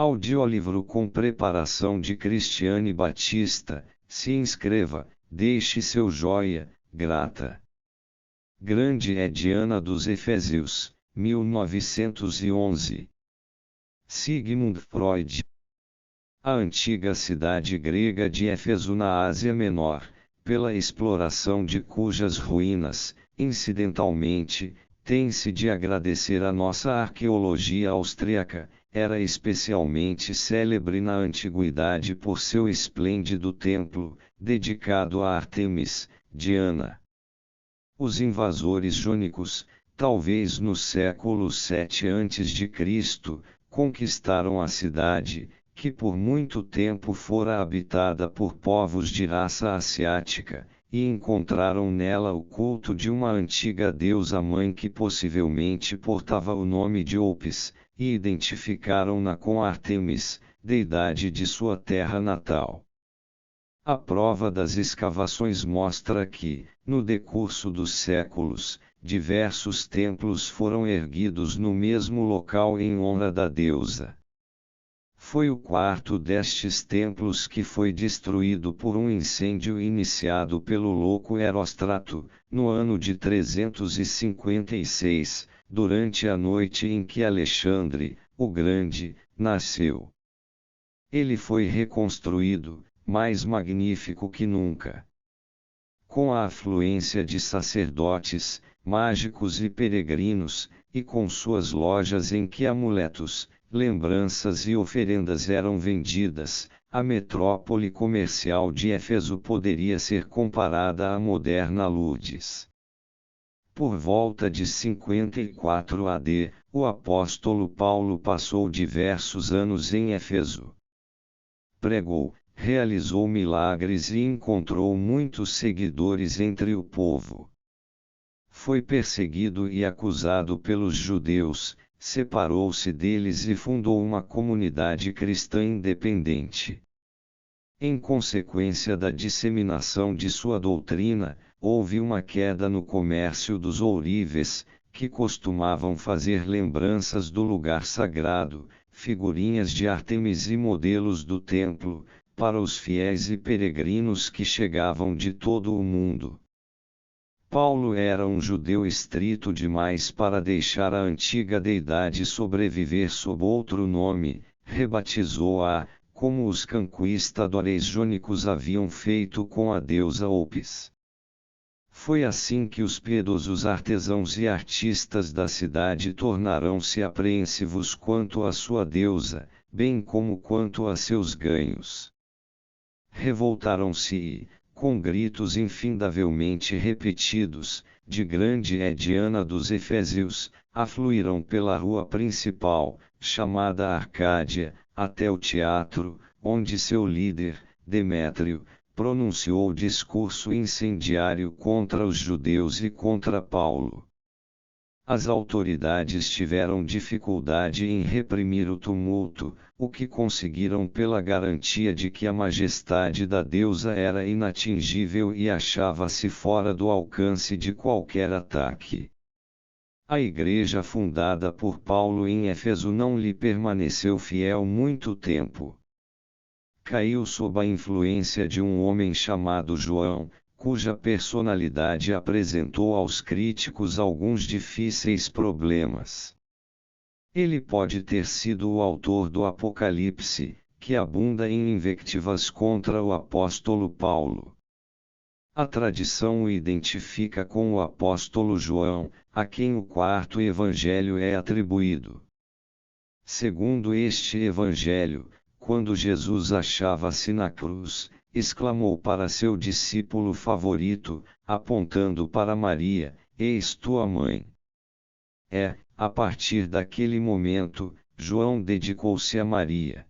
Audiolivro com preparação de Cristiane Batista. Se inscreva, deixe seu joia, grata. Grande é Diana dos Efésios, 1911. Sigmund Freud. A antiga cidade grega de Éfeso na Ásia Menor, pela exploração de cujas ruínas, incidentalmente, tem-se de agradecer à nossa arqueologia austríaca, era especialmente célebre na antiguidade por seu esplêndido templo, dedicado a Ártemis, Diana. Os invasores jônicos, talvez no século 7 a.C., conquistaram a cidade, que por muito tempo fora habitada por povos de raça asiática, e encontraram nela o culto de uma antiga deusa-mãe que possivelmente portava o nome de Opis, e identificaram-na com Ártemis, deidade de sua terra natal. A prova das escavações mostra que, no decurso dos séculos, diversos templos foram erguidos no mesmo local em honra da deusa. Foi o quarto destes templos que foi destruído por um incêndio iniciado pelo louco Heróstrato, no ano de 356, durante a noite em que Alexandre, o Grande, nasceu. Ele foi reconstruído, mais magnífico que nunca. Com a afluência de sacerdotes, mágicos e peregrinos, e com suas lojas em que amuletos, lembranças e oferendas eram vendidas, a metrópole comercial de Éfeso poderia ser comparada à moderna Lourdes. Por volta de 54 AD, o apóstolo Paulo passou diversos anos em Éfeso. Pregou, realizou milagres e encontrou muitos seguidores entre o povo. Foi perseguido e acusado pelos judeus, separou-se deles e fundou uma comunidade cristã independente. Em consequência da disseminação de sua doutrina, houve uma queda no comércio dos ourives, que costumavam fazer lembranças do lugar sagrado, figurinhas de Ártemis e modelos do templo, para os fiéis e peregrinos que chegavam de todo o mundo. Paulo era um judeu estrito demais para deixar a antiga deidade sobreviver sob outro nome, rebatizou-a, como os conquistadores jônicos haviam feito com a deusa Opis. Foi assim que os piedosos artesãos e artistas da cidade tornaram-se apreensivos quanto à sua deusa, bem como quanto a seus ganhos. Revoltaram-se e, com gritos infindavelmente repetidos, de grande é Diana dos Efésios, afluíram pela rua principal, chamada Arcádia, até o teatro, onde seu líder, Demétrio, pronunciou discurso incendiário contra os judeus e contra Paulo. As autoridades tiveram dificuldade em reprimir o tumulto, o que conseguiram pela garantia de que a majestade da deusa era inatingível e achava-se fora do alcance de qualquer ataque. A igreja fundada por Paulo em Éfeso não lhe permaneceu fiel muito tempo. Caiu sob a influência de um homem chamado João, cuja personalidade apresentou aos críticos alguns difíceis problemas. Ele pode ter sido o autor do Apocalipse, que abunda em invectivas contra o apóstolo Paulo. A tradição o identifica com o apóstolo João, a quem o quarto evangelho é atribuído. Segundo este evangelho, quando Jesus achava-se na cruz, exclamou para seu discípulo favorito, apontando para Maria: "Eis tua mãe." A partir daquele momento, João dedicou-se a Maria.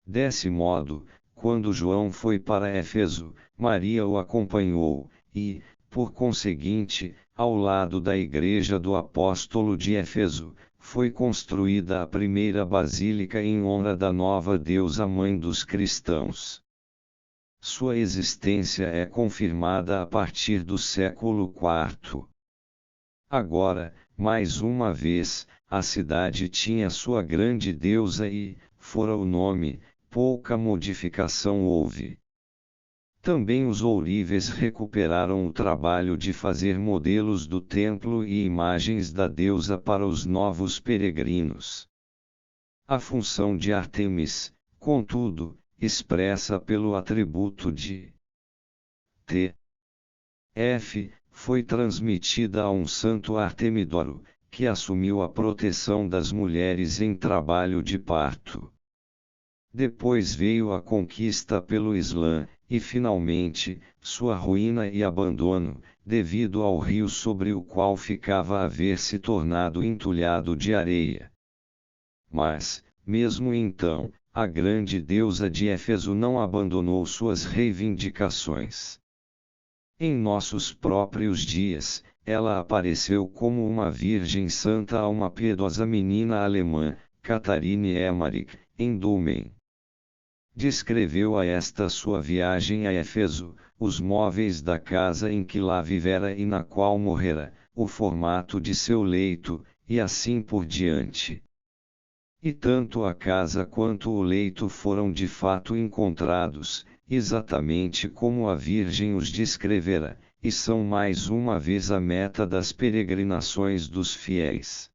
Desse modo, quando João foi para Éfeso, Maria o acompanhou, e, por conseguinte, ao lado da igreja do apóstolo de Éfeso, foi construída a primeira basílica em honra da nova deusa mãe dos cristãos. Sua existência é confirmada a partir do século IV. Agora, mais uma vez, a cidade tinha sua grande deusa e, fora o nome, pouca modificação houve. Também os ourives recuperaram o trabalho de fazer modelos do templo e imagens da deusa para os novos peregrinos. A função de Ártemis, contudo, expressa pelo atributo de F, foi transmitida a um santo Artemidoro, que assumiu a proteção das mulheres em trabalho de parto. Depois veio a conquista pelo Islã, e finalmente, sua ruína e abandono, devido ao rio sobre o qual ficava a ver se tornado entulhado de areia. Mas, mesmo então, a grande deusa de Éfeso não abandonou suas reivindicações. Em nossos próprios dias, ela apareceu como uma virgem santa a uma piedosa menina alemã, Catharine Emmerich, em Dulmen. Descreveu a esta sua viagem a Éfeso, os móveis da casa em que lá vivera e na qual morrera, o formato de seu leito, e assim por diante. E tanto a casa quanto o leito foram de fato encontrados, exatamente como a Virgem os descrevera, e são mais uma vez a meta das peregrinações dos fiéis.